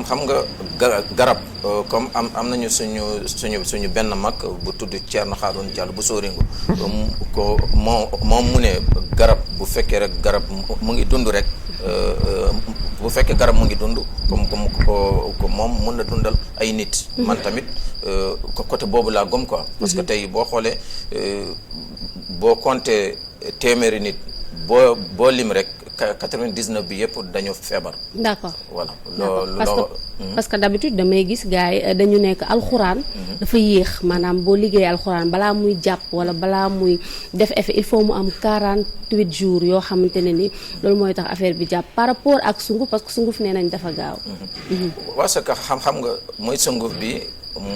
xam nga garab comme am nañu suñu benn mag bu tudd Thierno Haroun Diallo bu Sooringu ko moom mu ne garab bu fekkee rek garab mu ngi dund rek bu fekkee garab mu ngi dund comme moom mun na dundal ay nit. Man tamit côté boobu laa gëm quoi. parce que tey boo xoolee boo compter téeméeri nit boo lim rek 99 bi yëpp dañu feebar. d'accord voilà parce que d'habitude damay gis gars yi dañu nekk alxuraan. dafa yéex maanaam boo liggéey alxuraan balaa muy jàpp wala balaa muy def effet il faut mu am 48 jours yoo xamante ne ni loolu mooy tax affaire bi jàpp par rapport ak sunguf parce que sunguf nee nañ dafa gaaw. parce que xam nga mooy sunguf bi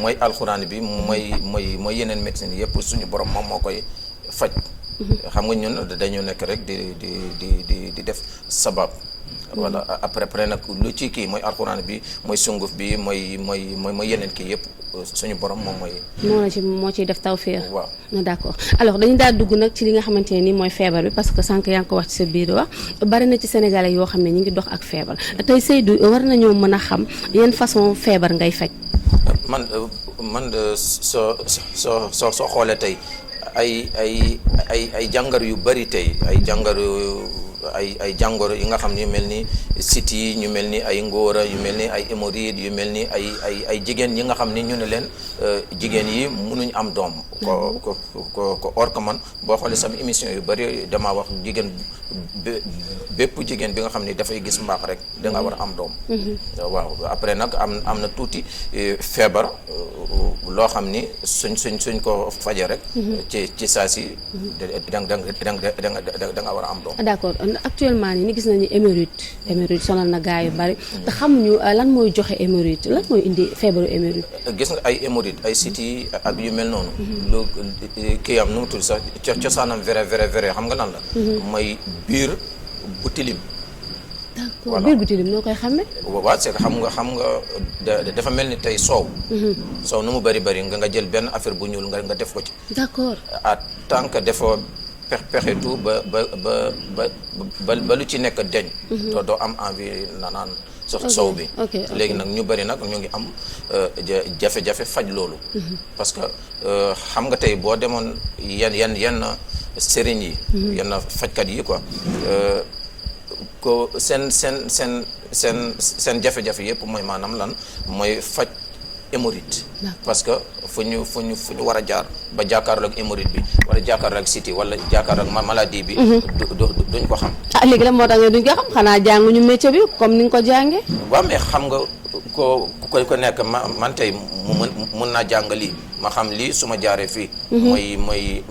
mooy alxuraan bi mooy yeneen médecine yëpp suñu borom moom moo koy faj. xam nga ñun dañu nekk rek di def sabab. voilà après nag lu ci kii mooy alxuraan bi mooy sunguf bi mooy yeneen kii yëpp suñu borom moom mooy. moo ciy def tawfeex. waaw d'accord alors dañu daal dugg nag ci li nga xamante ne ni mooy feebar bi parce que sànq yaa ngi ko wax ci sa biir wax bari na ci sénégalais yoo xam ne ñu ngi dox ak feebar tey Seydou war nañoo mën a xam yan façon feebar ngay faj. man soo xoolee tey. ay jàngoro yu bari tey ay jàngoro yi nga xam ne yu mel ni siti yi ñu mel ni ay ngóora yu mel ni ay hémorroïdes yu mel ni ay jigéen yi nga xam ni ñu ne leen jigéen yi mënuñ am doom ko or que man boo xoolee sama émission yu bari damaa wax jigéen bépp jigéen bi nga xam ni dafay gis mbaax rek da nga war a am doom. waaw après nag am na tuuti feebar loo xam ni suñ ko faje rek ci saa si da nga war a am doom. d'accord actuellement nii ni gis nañu hémorroïde sonal na gaa yu bari te xamuñu lan mooy joxe hémorroïde lan mooy indi feebaru hémorroïde. gis nga ay hémorroïde ay siti ak yu mel noonu. lu kii am nu mu tudd sax cosaanam vrai xam nga lan la. mooy biir bu tilim. d'accord biir bu tilim noo koy xamee. waaw c'est que xam nga dafa mel ni tey soow. soow nu mu bari nga jël benn affaire bu ñuul nga def ko ci. d'accord en tant que defoo pexe tout ba lu ci nekk deñ. doo am envie naan soow bi. léegi nag ñu bari nag ñu ngi am jafe-jafe faj loolu. parce que xam nga tey boo demoon yenn sëriñ yi. yenn fajkat yi quoi. ko seen jafe-jafe yëpp mooy maanaam lan mooy faj hémorroïde. parce que fu ñu war a jaar ba jàkkaarloo ak hémorroïde bi wala jàkkaarloo ak siti wala jàkkaarloo ak maladie bi. duñ ko xam. léegi la moo tax nga duñ ko xam xanaa jànguñu métier bi comme ni nga ko jàngee. waaw mais xam nga ko nekk man tey mun naa jàng lii ma xam lii su ma jaaree fii. mooy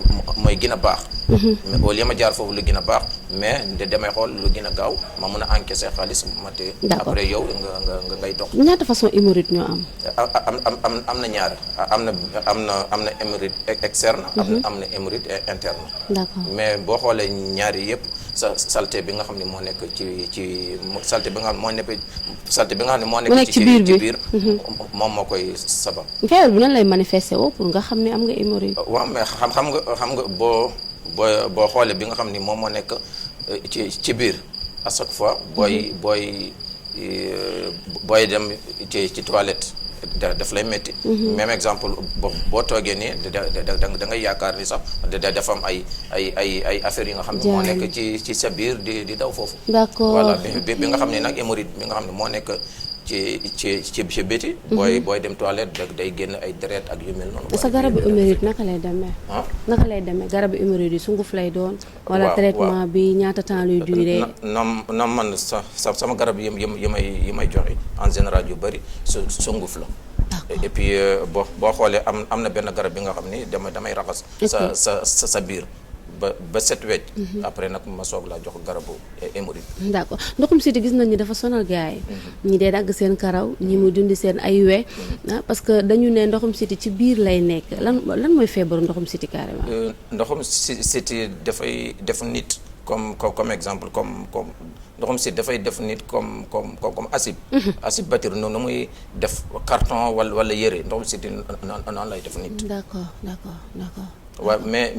gën a baax. mais au lieu ma jaar foofu lu gën a baax mais damay xool lu gën a gaaw ma mun a encaisser xaalis ma te. après yow nga ngay dox. ñaata façon hémorroïde ñoo am. am na ñaar am na hémorroïde externe. am na hémorroïde interne. d'accord mais boo xoolee ñaari yëpp saleté bi nga xam ne moo nekk ci saleté bi nga xam ne moo nekk ci biir moom moo koy sabab. feebar bi nan lay manifester woo pour nga xam ne am nga hémorroïde. waaw mais xam nga boo xoolee bi nga xam ni moom moo nekk ci biir à chaque fois booy dem ci toilette daf lay métti. même exemple boo toogee nii da ngay yaakaar ni sax dafa am ay affaires yi nga xam ne moo nekk ci sa biir di daw foofu. d'accord voilà bi nga xam ne nag hémorroïde bi nga xam ne moo nekk ci béti. booy dem toilette day génn ay deret ak yu mel noonu. sa garabu hémorroïde naka lay demee. naka lay demee garabu hémorroïde yi sunguf lay doon. wala traitement bi ñaata temps luy durer. non man sama garab yi may joxe en général yu bari sunguf la. et puis boo xoolee am na benn garab bi nga xam ni damay raxas. sa biir. ba set wecc. après nag ma soog laa jox garabu hémorroïde. d'accord ndoxum siti gis nañ ni dafa sonal gars yi. ñi dee dagg seen karaw ñi mu dundi seen ay we parce que dañu ne ndoxum siti ci biir lay nekk lan mooy feebaru ndoxum siti carrément. ndoxum siti dafay def nit comme exemple comme ndoxum siti dafay def nit comme acide. acide batterie noonu muy def carton wala yére ndoxum siti noonu lay def nit. d'accord. waaw mais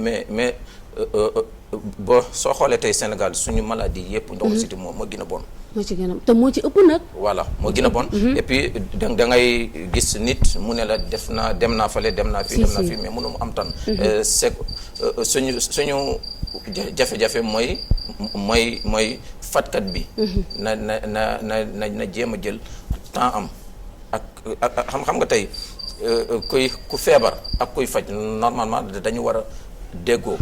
boo soo xoolee tey Sénégal suñu maladie yëpp ndoxu siti moo gën a bon. moo ci gën a te moo ci ëpp nag. voilà moo gën a bon. et puis da ngay gis nit mu ne la dem naa fale dem naa fii dem naa fii mais mënu mu am tan c'est suñu jafe-jafe mooy fajkat bi. na jéem a jël temps am ak xam nga tey ku feebar ak kuy faj normalement dañu war a déggoo.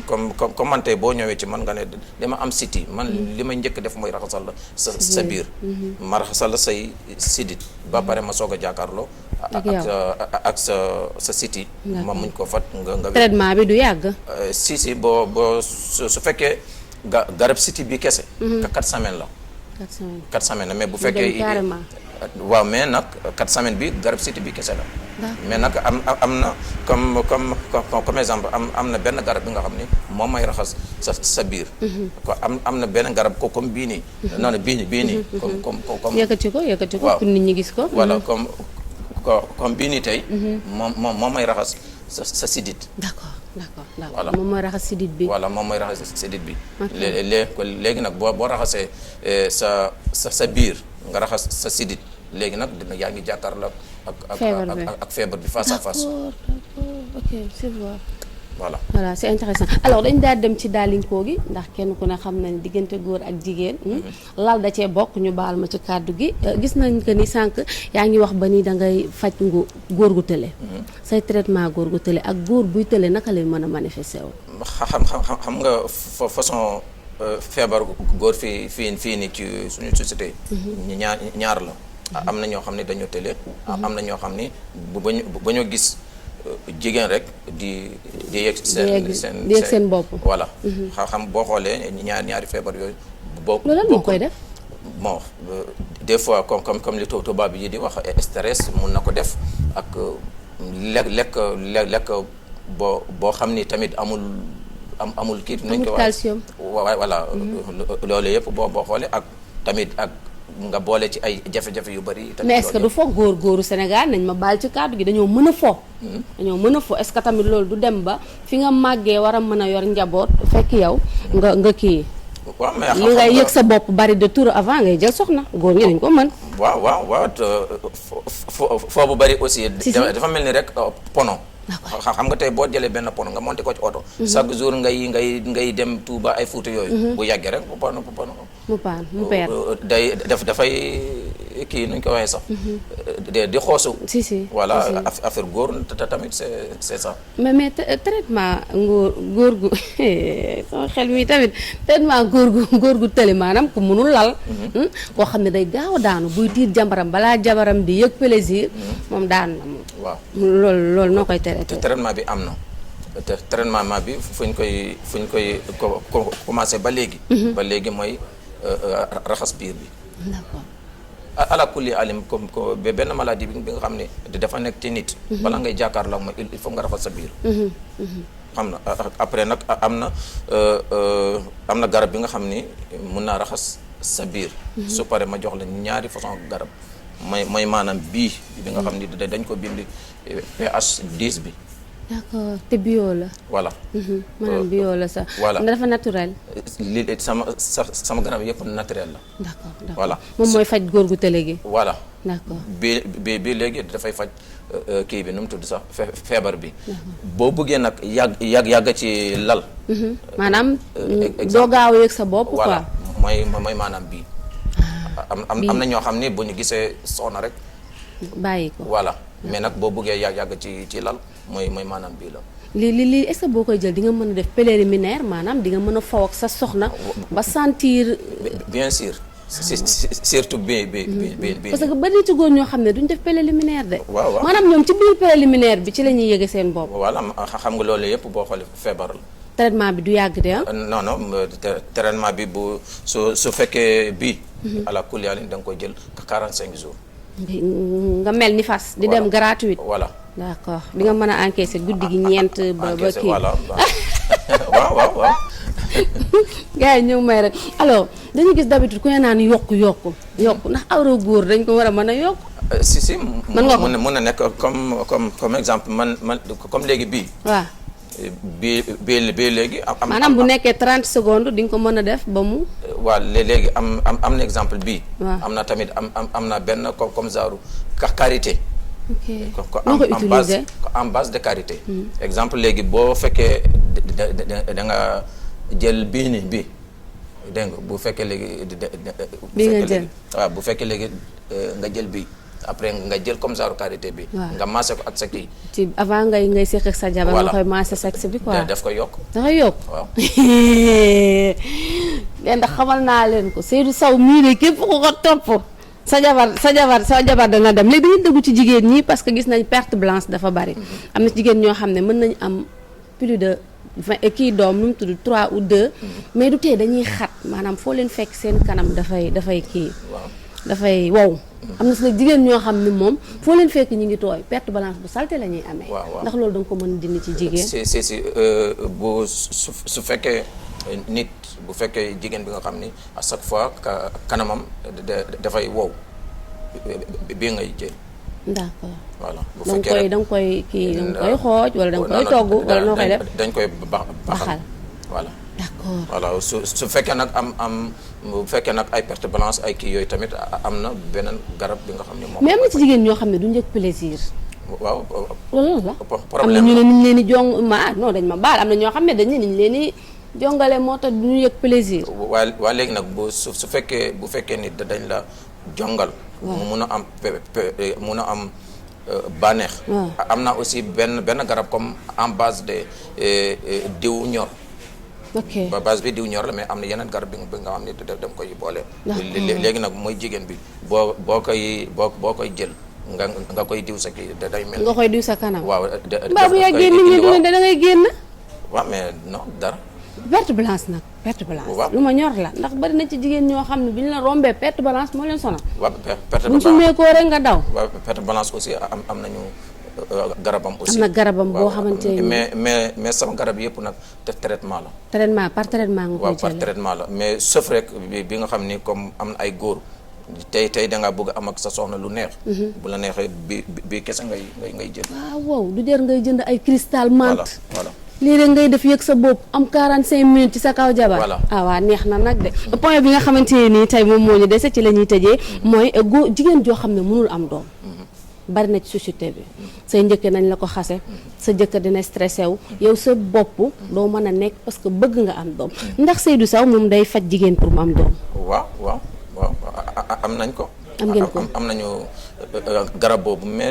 comme man tey boo ñëwee ci man nga ne dama am siti man li may njëkk def mooy raxasal la sa biir. ma raxasal la say sidit ba pare ma soog a jàkkaarloo. ak sa siti. ma muñ ko fat nga traitement bi du yàgg. si boo su fekkee garab siti bi kese. 4 semaines la. 4 semaines la mais bu fekkee. waaw mais nag 4 semaines bi garab siti bi kese la. mais nag am na comme exemple am na benn garab bi nga xam ni moom may raxas sa biir. ko am na benn garab ko comme bii nii. non bii nii. comme yëkkati ko pour nit ñi gis ko. voilà comme bii nii tey. moom may raxas sa sidit. d'accord voilà moom mooy raxas sidit bi. voilà moom mooy raxas sidit bi. léegi nag boo raxasee sa biir nga raxas sa sidit léegi nag yaa ngi jàkkaarloo ak feebar bi face à face. d'accord ok c'est vrai. voilà c'est intéressant alors dañ daal dem ci daalinkoo gi ndax kenn ku ne xam nañ diggante góor ak jigéen. lal da cee bokk ñu baal ma ci kàddu gi gis nañ que ni sànq yaa ngi wax ba ni da ngay faj góor gu tële. say traitement góor gu tële ak góor buy tële naka lay mën a manifester wu. xam nga façon feebar góor fii nii ci suñu société. ñaar la. am na ñoo xam ne dañoo tële. am na ñoo xam ni ba ñoo gis. jigéen rek di yegg seen bopp. voilà xam boo xoolee ñaari feebar yooyu. loolu lan moo koy def. bon des fois comme li tubaab yi di wax stress mun na ko def ak lekk boo xam ni tamit amul kii. amul calcium. voilà loolu yëpp boo xoolee ak tamit ak. nga boole ci ay jafe-jafe yu bari. mais est-ce que du fo góoru Sénégal nañ ma baal ci kàddu gi dañoo mën a fo. dañoo mën a fo est-ce que tamit loolu du dem ba fi nga màggee war a mën a yor njaboot fekk yow nga kii. waaw mais li ngay yëg sa bopp bari de tour avant ngay jël soxna góor ñi dañ ko mën. waaw foo bu bari aussi. dafa mel ni rek pono. xam nga tey boo jëlee benn pono nga monté ko ci oto. chaque jour ngay dem Touba ay Fuuta yooyu. bu yàggee rek mu paan mu peer. dafay kii nuñ ko waxee sax. di xoosu. si voilà affaire góor te tamit c'est ça. mais traitement góor gu sama xel mi tamit traitement góor gu tële maanaam ku mënul lal. koo xam ne day gaaw a daanu buy tiir jambaram balaa jabaram di yëg plaisir. moom daanu na moom. waaw loolu noo koy traité. traitement bi am na te traitement bi fu ñu koy commencé ba léegi. ba léegi mooy raxas biir bi. d'accord. ala kulli alim comme benn maladie bi nga xam ne dafa nekk ci nit. bala ngay jàkkaarloo mooy il faut nga raxas sa biir. xam na après nag am na garab bi nga xam ni mun naa raxas sa biir. su paree ma jox la ñaari façon garab. mooy maanaam bii bi nga xam ni dañ ko bind pH 10 bi. d'accord te bio la. voilà. maanaam bio la sax. voilà dafa naturel. li sama garab yëpp naturel la. d'accord voilà moom mooy faj góor gu tële gi. voilà. d'accord bi léegi dafay faj kii bi nu mu tudd sax feebar bi. boo bëggee nag yàgg ci lal. maanaam doo gaaw a yëg sa bopp quoi. voilà mooy maanaam bii. am na ñoo xam ni bu ñu gisee soxna rek. bàyyi ko voilà mais nag boo bëggee yàgg ci lal mooy maanaam bii la. lii est-ce que boo koy jël di nga mën a def préliminaire maanaam di nga mën a faw ak sa soxna. ba sentir. bien sûr. surtout bi. parce que bari ci góor ñoo xam ne duñ def préliminaire de. waaw maanaam ñoom ci biir préliminaire bi ci la ñuy yëge seen bopp. voilà xam nga loolu yëpp boo xoolee feebar la. traitement bi du yàgg de ah. non traitement bi bu su fekkee bii. ala kulli da nga koy jël 45 jours. nga mel ni fas. di dem gratuite. voilà d'accord di nga mën a encaisser guddi gi ñeent. ba kii voilà waaw. gars yi ñëw may rek alors dañu gis d'habitude ku ne naan yokku ndax awra góor dañ ko war a mën a yokk. si mën nga ko mën na nekk comme exemple man comme léegi bii. waaw bi léegi maanaam bu nekkee 30 secondes di nga ko mën a def ba mu. waaw léegi am na exemple bii. waaw am na tamit am na benn comme genre karité. ok ko noo ko utiliser en base de karité. exemple léegi boo fekkee da nga jël bii nii bii dégg nga bu fekkee léegi. bii nga jël waaw bu fekkee léegi nga jël bii. après nga jël comme genre karité bi. waaw nga maase ko ak sa kii. ci avant ngay seq ak sa jabar. voilà nga koy maase sexe bi quoi. daf koy yokk. da koy yokk. waaw. leen ndax xamal naa leen ko Seydou Sow mii de képp ku ko topp sa jabar dana dem léegi dañuy dugg ci jigéen ñi parce que gis nañ perte blanche dafa bari. am na ci jigéen ñoo xam ne mën nañ am plus de 20 kii doom nu mu tudd 3 ou 2. mais du tee dañuy xat maanaam foo leen fekk seen kanam dafay kii. waaw dafay wow. am na si nag jigéen ñoo xam ne moom foo leen fekk ñu ngi tooy perte blanche bu salte la ñuy amee. waaw ndax loolu da nga ko mën a dindi ci jigéen. si bu su fekkee nit bu fekkee jigéen bi nga xam ni à chaque fois kanamam dafay wow bi ngay jël. d'accord voilà bu da nga fekkee koy da nga koy xooj wala da nga koy togg wala noo koy def. dañ koy baxal voilà. d'accord voilà su fekkee nag bu fekkee nag ay perte blanche ay kii yooyu tamit am na beneen garab bi nga xam ne moom. mais am na ci jigéen ñoo xam ne du njëkk plaisir. waaw. loolu la. problème am na ñu ne niñ leen di jong non dañ ma baal am na ñoo xam ne dañ ne niñ leen di jongale moo tax du ñu yëg plaisir. waa léegi nag su fekkee nit dañ la jongal. mu mun a am bànneex. am na aussi benn garab comme en base de diw ñor. ok base bi diw ñor la mais am na yeneen garab bi nga xam ne dem koy boole. léegi nag mooy jigéen bi boo koy jël nga koy diw sa kii day mel. nga koy diw sa kanam. waaw mbaa bu yàggee nit ñi dund da ngay génn. waaw mais non dara. perte blanche nag perte blanche. lu ma ñor la ndax bari na ci jigéen ñoo xam ne bi ñu la rombee perte blanche moo leen sonal. waaw perte bu ñu sumee koo rek nga daw. waaw perte blanche aussi am nañu garabam aussi. am na garabam boo xamante ne mais sama garab yëpp nag def traitement la. traitement par traitement nga koy waaw par jëlee. traitement la mais sauf rek bi nga xam ni comme am na ay góor tey da ngaa bëgg am ak sa soxna lu neex. bu la neexee bi kese ngay jël. waaw du jar ngay jënd ay cristal menthe. voilà. lii rek ngay def yëg sa bopp am 45 minutes ci sa kaw jabar. voilà waa neex na nag de. point bi nga xamante ne nii tey moom moo ñu dese ci la ñuy tëjee. mooy jigéen joo xam ne mënul am doom. bari na ci société bi. say njëkk nañ la ko xase. sa jëkkër dina stressé wu. yow sa bopp doo mën a nekk parce que bëgg nga am doom. ndax Seydou Sow moom day faj jigéen pour mu am doom. waaw am nañ ko. am ngeen ko am nañu garab boobu mais.